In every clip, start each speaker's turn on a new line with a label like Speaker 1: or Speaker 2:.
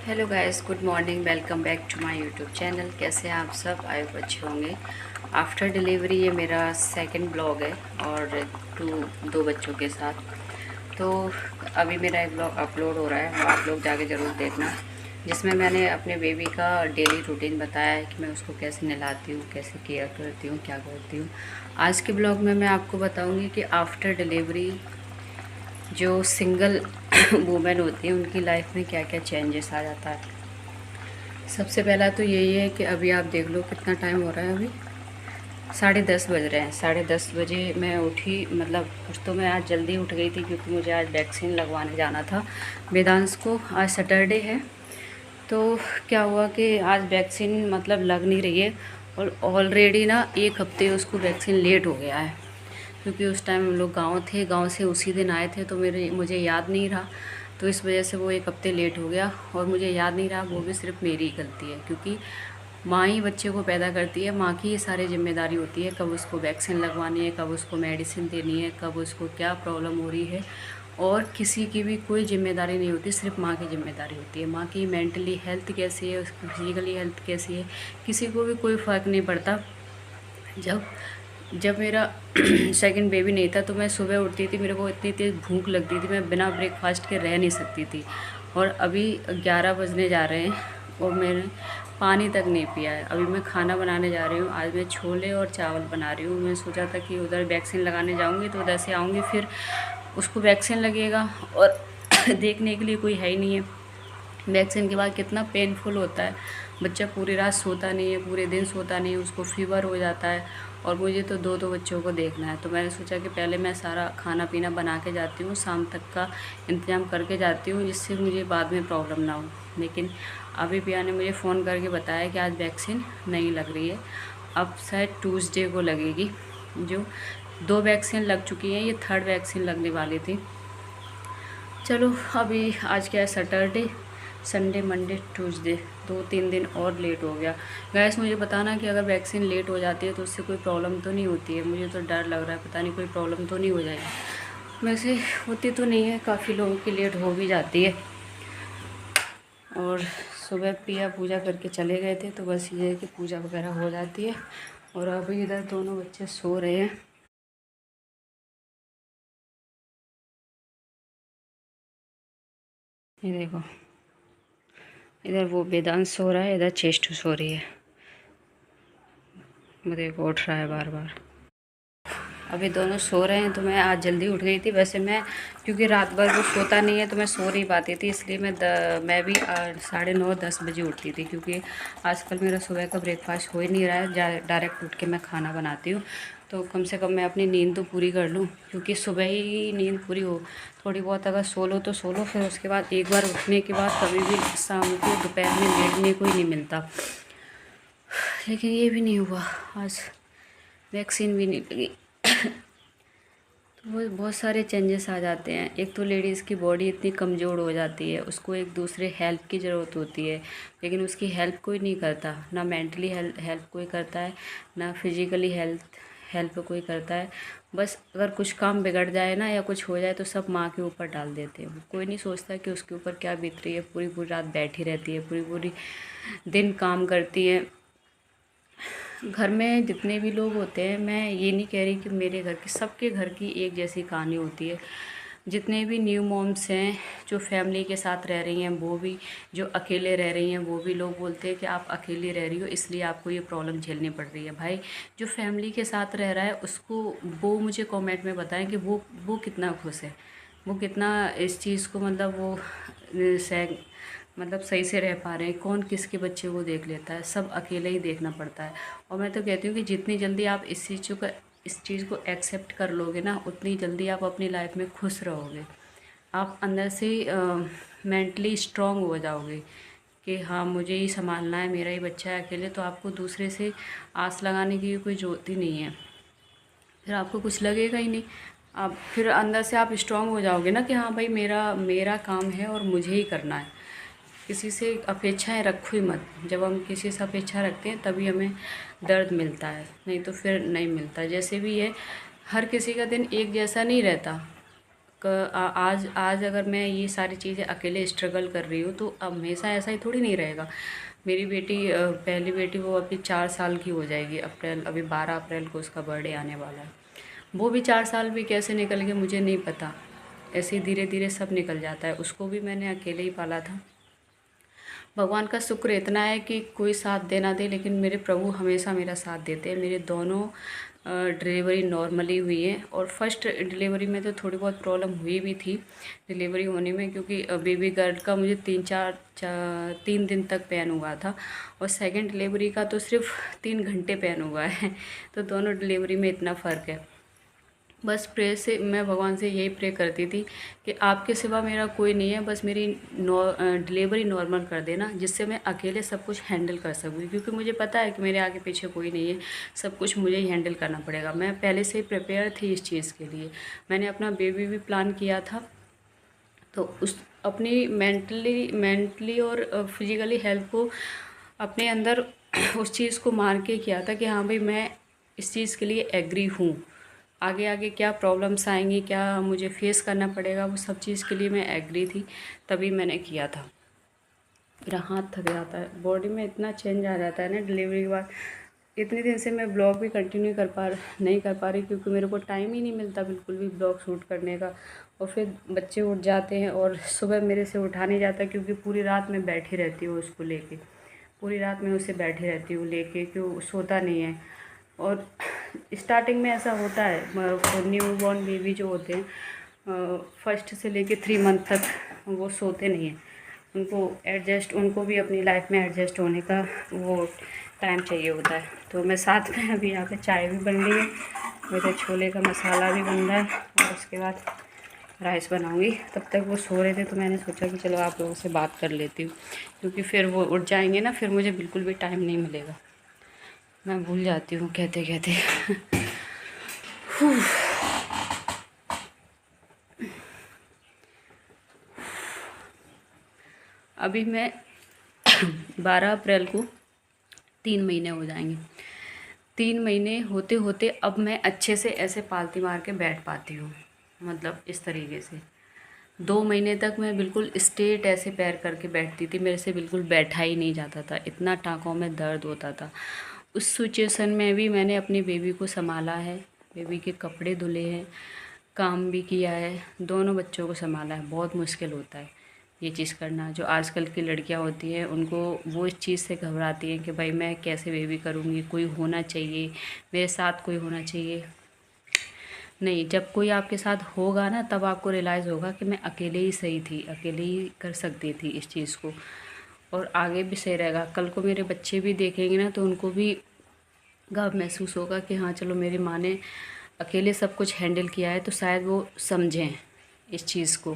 Speaker 1: Hello guys, good morning. Welcome back to my YouTube channel. कैसे हैं आप सब? आई होप अच्छे होंगे। आफ्टर डिलीवरी ये मेरा सेकंड ब्लॉग है और दो बच्चों के साथ। तो अभी मेरा एक ब्लॉग अपलोड हो रहा है, वो आप लोग जाके ज़रूर देखना, जिसमें मैंने अपने बेबी का डेली रूटीन बताया है कि मैं उसको कैसे नहलाती हूँ, कैसे केयर करती हूँ, क्या करती हूँ। आज के ब्लॉग में मैं आपको बताऊँगी कि आफ्टर डिलीवरी जो सिंगल वूमेन होती है उनकी लाइफ में क्या क्या चेंजेस आ जाता है। सबसे पहला तो यही है कि अभी आप देख लो कितना टाइम हो रहा है। अभी 10:30 बज रहे हैं। 10:30 बजे मैं उठी, मतलब कुछ तो मैं आज जल्दी उठ गई थी क्योंकि मुझे आज वैक्सीन लगवाने जाना था वेदांश को। आज सैटरडे है, तो क्या हुआ कि आज वैक्सीन मतलब लग नहीं रही है और ऑलरेडी ना एक हफ्ते उसको वैक्सीन लेट हो गया है, क्योंकि उस टाइम हम लोग गाँव थे, गाँव से उसी दिन आए थे, तो मुझे याद नहीं रहा, तो इस वजह से वो एक हफ्ते लेट हो गया। और मुझे याद नहीं रहा, वो भी सिर्फ मेरी ही गलती है, क्योंकि माँ ही बच्चे को पैदा करती है, माँ की ये सारी जिम्मेदारी होती है, कब उसको वैक्सीन लगवानी है, कब उसको मेडिसिन देनी है, कब उसको क्या प्रॉब्लम हो रही है। और किसी की भी कोई जिम्मेदारी नहीं होती, सिर्फ माँ की जिम्मेदारी होती है। माँ की मेंटली हेल्थ कैसी है, उसकी फिजिकली हेल्थ कैसी है, किसी को भी कोई फ़र्क नहीं पड़ता। जब जब मेरा सेकंड बेबी नहीं था तो मैं सुबह उठती थी, मेरे को इतनी तेज़ भूख लगती थी, मैं बिना ब्रेकफास्ट के रह नहीं सकती थी। और अभी 11 बजने जा रहे हैं और मैंने पानी तक नहीं पिया है। अभी मैं खाना बनाने जा रही हूँ। आज मैं छोले और चावल बना रही हूँ। मैं सोचा था कि उधर वैक्सीन लगाने जाऊँगी तो उधर से आऊँगी, फिर उसको वैक्सीन लगेगा और देखने के लिए कोई है ही नहीं है। वैक्सीन के बाद कितना पेनफुल होता है। बच्चा पूरी रात सोता नहीं है, पूरे दिन सोता नहीं है, उसको फीवर हो जाता है। और मुझे तो दो बच्चों को देखना है, तो मैंने सोचा कि पहले मैं सारा खाना पीना बना के जाती हूँ, शाम तक का इंतज़ाम करके जाती हूँ, जिससे मुझे बाद में प्रॉब्लम ना हो। लेकिन अभी भैया ने मुझे फ़ोन करके बताया कि आज वैक्सीन नहीं लग रही है, अब शायद ट्यूसडे को लगेगी। जो 2 वैक्सीन लग चुकी हैं, ये थर्ड वैक्सीन लगने वाली थी। चलो, अभी आज क्या है, सैटरडे, संडे, मंडे, ट्यूसडे, 2-3 दिन और लेट हो गया। गैस मुझे बताना कि अगर वैक्सीन लेट हो जाती है तो उससे कोई प्रॉब्लम तो नहीं होती है। मुझे तो डर लग रहा है, पता नहीं कोई प्रॉब्लम तो नहीं हो जाएगी। वैसे होती तो नहीं है, काफ़ी लोगों की लेट हो भी जाती है। और सुबह प्रिया पूजा करके चले गए थे, तो बस ये है कि पूजा वगैरह हो जाती है। और अभी इधर दोनों बच्चे सो रहे हैं। ये देखो, इधर वो वेदांत सो रहा है, इधर चेष्टू सो रही है। वो देखो उठ रहा है बार बार। अभी दोनों सो रहे हैं, तो मैं आज जल्दी उठ गई थी। वैसे मैं, क्योंकि रात भर वो सोता नहीं है तो मैं सो नहीं पाती थी, इसलिए मैं भी 9:30-10 बजे उठती थी, क्योंकि आजकल मेरा सुबह का ब्रेकफास्ट हो ही नहीं रहा है। डायरेक्ट उठ के मैं खाना बनाती हूँ, तो कम से कम मैं अपनी नींद तो पूरी कर लूँ, क्योंकि सुबह ही नींद पूरी हो। थोड़ी बहुत अगर सो लो तो सो लो, फिर उसके बाद एक बार उठने के बाद कभी भी शाम को दोपहर में लेटने को ही नहीं मिलता। लेकिन ये भी नहीं हुआ, आज वैक्सीन भी नहीं लगी। तो वो बहुत सारे चेंजेस आ जाते हैं। एक तो लेडीज़ की बॉडी इतनी कमज़ोर हो जाती है, उसको एक दूसरे हेल्प की ज़रूरत होती है, लेकिन उसकी हेल्प कोई नहीं करता। ना मेंटली हेल्प कोई करता है, ना फिजिकली हेल्प कोई करता है। बस अगर कुछ काम बिगड़ जाए ना या कुछ हो जाए तो सब माँ के ऊपर डाल देते हैं। कोई नहीं सोचता कि उसके ऊपर क्या बीत रही है। पूरी पूरी रात बैठी रहती है, पूरी पूरी दिन काम करती है। घर में जितने भी लोग होते हैं, मैं ये नहीं कह रही कि मेरे घर की, सबके घर की एक जैसी कहानी होती है। जितने भी न्यू मॉम्स हैं जो फैमिली के साथ रह रही हैं, वो भी, जो अकेले रह रही हैं, वो भी लोग बोलते हैं कि आप अकेली रह रही हो इसलिए आपको ये प्रॉब्लम झेलनी पड़ रही है। भाई, जो फैमिली के साथ रह रहा है उसको, वो मुझे कमेंट में बताएं कि वो कितना खुश है, वो कितना इस चीज़ को, मतलब वो सह मतलब सही से रह पा रहे हैं। कौन किसके बच्चे को देख लेता है, सब अकेले ही देखना पड़ता है। और मैं तो कहती हूँ कि जितनी जल्दी आप इस चीज़ को एक्सेप्ट कर लोगे ना, उतनी जल्दी आप अपनी लाइफ में खुश रहोगे। आप अंदर से मेंटली स्ट्रांग हो जाओगे कि हाँ, मुझे ही संभालना है, मेरा ही बच्चा है अकेले, तो आपको दूसरे से आस लगाने की कोई ज़रूरत ही नहीं है। फिर आपको कुछ लगेगा ही नहीं। आप फिर अंदर से आप स्ट्रांग हो जाओगे ना कि हाँ भाई, मेरा मेरा काम है और मुझे ही करना है। किसी से अपेक्षाएं रखो ही मत। जब हम किसी से अपेक्षा रखते हैं तभी हमें दर्द मिलता है, नहीं तो फिर नहीं मिलता। जैसे भी है, हर किसी का दिन एक जैसा नहीं रहता। आज आज अगर मैं ये सारी चीज़ें अकेले स्ट्रगल कर रही हूँ तो हमेशा ऐसा ही थोड़ी नहीं रहेगा। मेरी बेटी पहली बेटी वो अभी 4 साल की हो जाएगी, अभी 12 अप्रैल को उसका बर्थडे आने वाला है। वो भी 4 साल भी कैसे निकल गए मुझे नहीं पता, ऐसे ही धीरे धीरे सब निकल जाता है। उसको भी मैंने अकेले ही पाला था। भगवान का शुक्र इतना है कि कोई साथ दे ना दे, लेकिन मेरे प्रभु हमेशा मेरा साथ देते हैं। मेरे दोनों डिलीवरी नॉर्मली हुई है, और फर्स्ट डिलीवरी में तो थोड़ी बहुत प्रॉब्लम हुई भी थी डिलीवरी होने में, क्योंकि बेबी गर्ल का मुझे 3 दिन तक पेन हुआ था, और सेकंड डिलीवरी का तो सिर्फ 3 घंटे पेन हुआ है। तो दोनों डिलीवरी में इतना फ़र्क है। बस प्रे से मैं भगवान से यही प्रे करती थी कि आपके सिवा मेरा कोई नहीं है, बस मेरी डिलीवरी नॉर्मल कर देना, जिससे मैं अकेले सब कुछ हैंडल कर सकूँ, क्योंकि मुझे पता है कि मेरे आगे पीछे कोई नहीं है, सब कुछ मुझे ही हैंडल करना पड़ेगा। मैं पहले से ही प्रिपेयर थी इस चीज़ के लिए। मैंने अपना बेबी भी प्लान किया था, तो उस अपनी मेंटली और फिजिकली हेल्थ को अपने अंदर उस चीज़ को मार के किया था कि हाँ भाई मैं इस चीज़ के लिए एग्री हूँ। आगे आगे क्या प्रॉब्लम्स आएंगी, क्या मुझे फेस करना पड़ेगा, वो सब चीज़ के लिए मैं एग्री थी, तभी मैंने किया था। मेरा हाथ थक जाता है, बॉडी में इतना चेंज आ जाता है ना डिलीवरी के बाद। इतने दिन से मैं ब्लॉग भी कंटिन्यू नहीं कर पा रही, क्योंकि मेरे को टाइम ही नहीं मिलता बिल्कुल भी ब्लॉग शूट करने का। और फिर बच्चे उठ जाते हैं और सुबह मेरे से उठा नहीं जाता, क्योंकि पूरी रात मैं बैठी रहती हूँ उसको लेके, पूरी रात मैं उसे बैठी रहती हूँ लेके, क्यों सोता नहीं है। और स्टार्टिंग में ऐसा होता है, न्यू बॉर्न बेबी जो होते हैं फर्स्ट से लेके 3 मंथ तक वो सोते नहीं हैं। उनको भी अपनी लाइफ में एडजस्ट होने का वो टाइम चाहिए होता है। तो मैं साथ में अभी यहाँ पे चाय भी बन रही है, मेरे छोले का मसाला भी बन रहा है, और उसके बाद राइस बनाऊंगी। तब तक वो सो रहे थे, तो मैंने सोचा कि चलो आप लोगों से बात कर लेती हूँ, क्योंकि फिर वो उठ जाएंगे ना, फिर मुझे बिल्कुल भी टाइम नहीं मिलेगा, मैं भूल जाती हूँ कहते कहते। अभी मैं 12 अप्रैल को 3 महीने हो जाएंगे। 3 महीने होते होते अब मैं अच्छे से ऐसे पालती मार के बैठ पाती हूँ, मतलब इस तरीके से। 2 महीने तक मैं बिल्कुल स्ट्रेट ऐसे पैर करके बैठती थी, मेरे से बिल्कुल बैठा ही नहीं जाता था, इतना टाँकों में दर्द होता था। उस सिचुएशन में भी मैंने अपनी बेबी को संभाला है, बेबी के कपड़े धुले हैं, काम भी किया है, दोनों बच्चों को संभाला है। बहुत मुश्किल होता है ये चीज़ करना। जो आजकल की लड़कियां होती हैं उनको वो इस चीज़ से घबराती हैं कि भाई मैं कैसे बेबी करूँगी, कोई होना चाहिए, मेरे साथ कोई होना चाहिए। नहीं, जब कोई आपके साथ होगा ना, तब आपको रियलाइज़ होगा कि मैं अकेले ही सही थी, अकेले ही कर सकती थी इस चीज़ को, और आगे भी सही रहेगा। कल को मेरे बच्चे भी देखेंगे ना, तो उनको भी गर्व महसूस होगा कि हाँ चलो मेरी माँ ने अकेले सब कुछ हैंडल किया है, तो शायद वो समझें इस चीज़ को,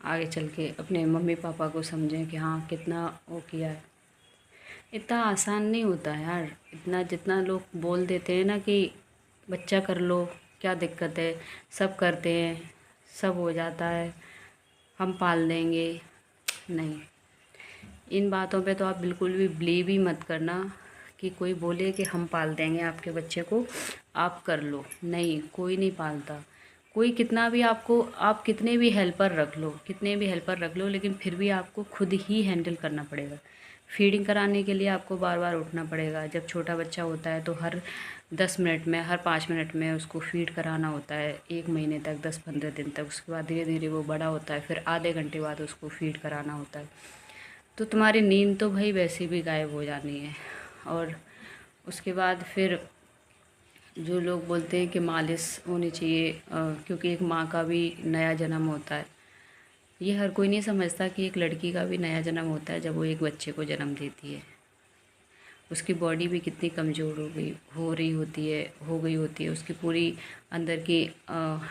Speaker 1: आगे चल के अपने मम्मी पापा को समझें कि हाँ कितना वो किया है। इतना आसान नहीं होता है यार, इतना जितना लोग बोल देते हैं ना कि बच्चा कर लो, क्या दिक्कत है, सब करते हैं, सब हो जाता है, हम पाल देंगे। नहीं, इन बातों पे तो आप बिल्कुल भी बिलीव ही मत करना कि कोई बोले कि हम पाल देंगे आपके बच्चे को, आप कर लो। नहीं, कोई नहीं पालता। कोई कितना भी आपको, आप कितने भी हेल्पर रख लो, लेकिन फिर भी आपको खुद ही हैंडल करना पड़ेगा। फीडिंग कराने के लिए आपको बार बार उठना पड़ेगा। जब छोटा बच्चा होता है तो हर 10 मिनट में, हर 5 मिनट में उसको फीड कराना होता है, 1 महीने तक, 10-15 दिन तक। उसके बाद धीरे धीरे वो बड़ा होता है, फिर आधे घंटे बाद उसको फीड कराना होता है। तो तुम्हारी नींद तो भाई वैसे भी गायब हो जानी है। और उसके बाद फिर जो लोग बोलते हैं कि मालिश होनी चाहिए, क्योंकि एक माँ का भी नया जन्म होता है। ये हर कोई नहीं समझता कि एक लड़की का भी नया जन्म होता है जब वो एक बच्चे को जन्म देती है। उसकी बॉडी भी कितनी कमज़ोर हो गई होती है, उसकी पूरी अंदर की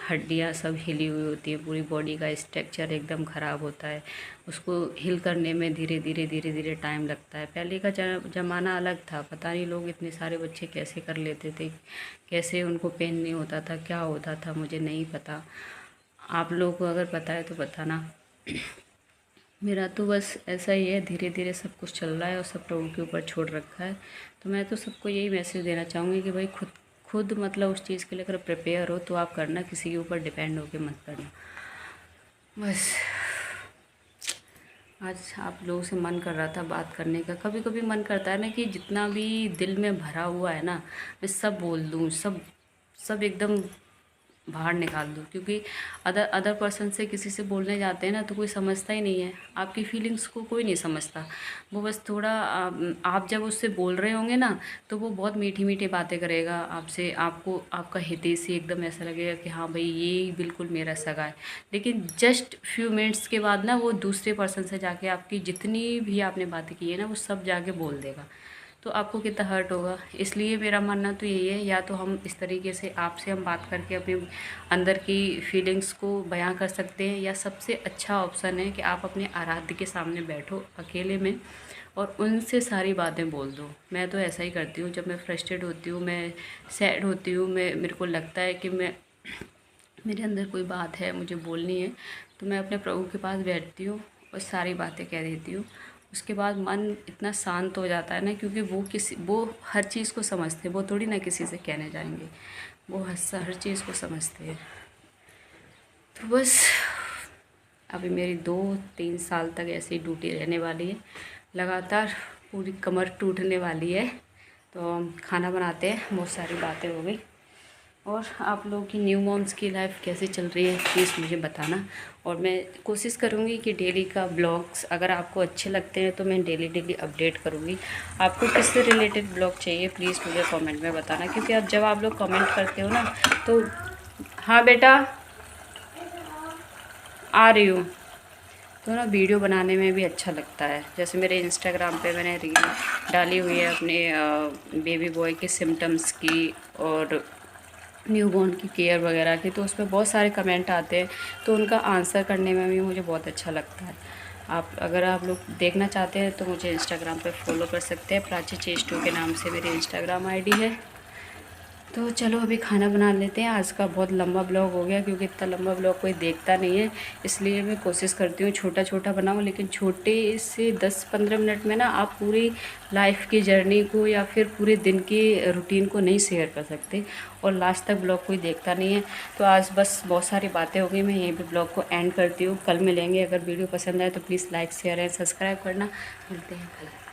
Speaker 1: हड्डियाँ सब हिली हुई होती हैं, पूरी बॉडी का स्ट्रक्चर एकदम ख़राब होता है। उसको हिल करने में धीरे धीरे टाइम लगता है। पहले का ज़माना अलग था, पता नहीं लोग इतने सारे बच्चे कैसे कर लेते थे, कैसे उनको पेन नहीं होता था, क्या होता था, मुझे नहीं पता। आप लोगों को अगर पता है तो बताना। मेरा तो बस ऐसा ही है, धीरे धीरे सब कुछ चल रहा है और सब प्रभु के ऊपर छोड़ रखा है। तो मैं तो सबको यही मैसेज देना चाहूँगी कि भाई खुद मतलब उस चीज़ के लिए अगर प्रिपेयर हो तो आप करना, किसी के ऊपर डिपेंड होकर मत करना। बस आज आप लोगों से मन कर रहा था बात करने का। कभी कभी मन करता है ना कि जितना भी दिल में भरा हुआ है ना, मैं सब बोल दूँ, सब सब एकदम बाहर निकाल दूँ। क्योंकि अदर अदर पर्सन से किसी से बोलने जाते हैं ना तो कोई समझता ही नहीं है, आपकी फीलिंग्स को कोई नहीं समझता। वो बस थोड़ा आप जब उससे बोल रहे होंगे ना तो वो बहुत मीठी मीठी बातें करेगा आपसे, आपको आपका हितैषी एकदम ऐसा लगेगा कि हाँ भाई ये बिल्कुल मेरा सगा है। लेकिन जस्ट फ्यू मिनट्स के बाद ना वो दूसरे पर्सन से जाके आपकी जितनी भी आपने बातें की है ना वो सब जाके बोल देगा। तो आपको कितना हर्ट होगा। इसलिए मेरा मानना तो यही है, या तो हम इस तरीके से आपसे हम बात करके अपने अंदर की फीलिंग्स को बयां कर सकते हैं, या सबसे अच्छा ऑप्शन है कि आप अपने आराध्य के सामने बैठो अकेले में और उनसे सारी बातें बोल दो। मैं तो ऐसा ही करती हूँ, जब मैं फ्रस्ट्रेट होती हूँ, मैं सैड होती हूँ, मैं मेरे को लगता है कि मेरे अंदर कोई बात है मुझे बोलनी है, तो मैं अपने प्रभु के पास बैठती हूँ और सारी बातें कह देती हूँ। उसके बाद मन इतना शांत हो जाता है ना, क्योंकि वो हर चीज़ को समझते हैं, वो थोड़ी ना किसी से कहने जाएंगे, वो हर चीज़ को समझते हैं। तो बस अभी मेरी 2-3 साल तक ऐसे ही ड्यूटी रहने वाली है, लगातार पूरी कमर टूटने वाली है। तो हम खाना बनाते हैं, बहुत सारी बातें हो गई। और आप लोगों की न्यू मॉम्स की लाइफ कैसे चल रही है प्लीज़ मुझे बताना। और मैं कोशिश करूँगी कि डेली का ब्लॉग्स अगर आपको अच्छे लगते हैं तो मैं डेली डेली अपडेट करूँगी। आपको किससे रिलेटेड ब्लॉग चाहिए प्लीज़ मुझे कमेंट में बताना, क्योंकि अब जब आप लोग कमेंट करते हो ना तो हाँ बेटा आ रही हूँ, तो ना वीडियो बनाने में भी अच्छा लगता है। जैसे मेरे इंस्टाग्राम पे मैंने रील डाली हुई है अपने बेबी बॉय के सिम्टम्स की और न्यूबॉर्न की केयर वगैरह की, तो उसमें बहुत सारे कमेंट आते हैं, तो उनका आंसर करने में भी मुझे बहुत अच्छा लगता है। अगर आप लोग देखना चाहते हैं तो मुझे इंस्टाग्राम पे फॉलो कर सकते हैं, प्राची चेस्टू के नाम से मेरी इंस्टाग्राम आईडी है। तो चलो अभी खाना बना लेते हैं। आज का बहुत लंबा ब्लॉग हो गया, क्योंकि इतना लंबा ब्लॉग कोई देखता नहीं है, इसलिए मैं कोशिश करती हूँ छोटा छोटा बनाऊँ। लेकिन छोटे से 10-15 मिनट में ना आप पूरी लाइफ की जर्नी को या फिर पूरे दिन की रूटीन को नहीं शेयर कर सकते, और लास्ट तक ब्लॉग कोई देखता नहीं है। तो आज बस बहुत सारी बातें हो गई, मैं यहीं पर ब्लॉग को एंड करती हूँ। कल मिलेंगे। अगर वीडियो पसंद आए तो please like share and subscribe करना। मिलते हैं कल।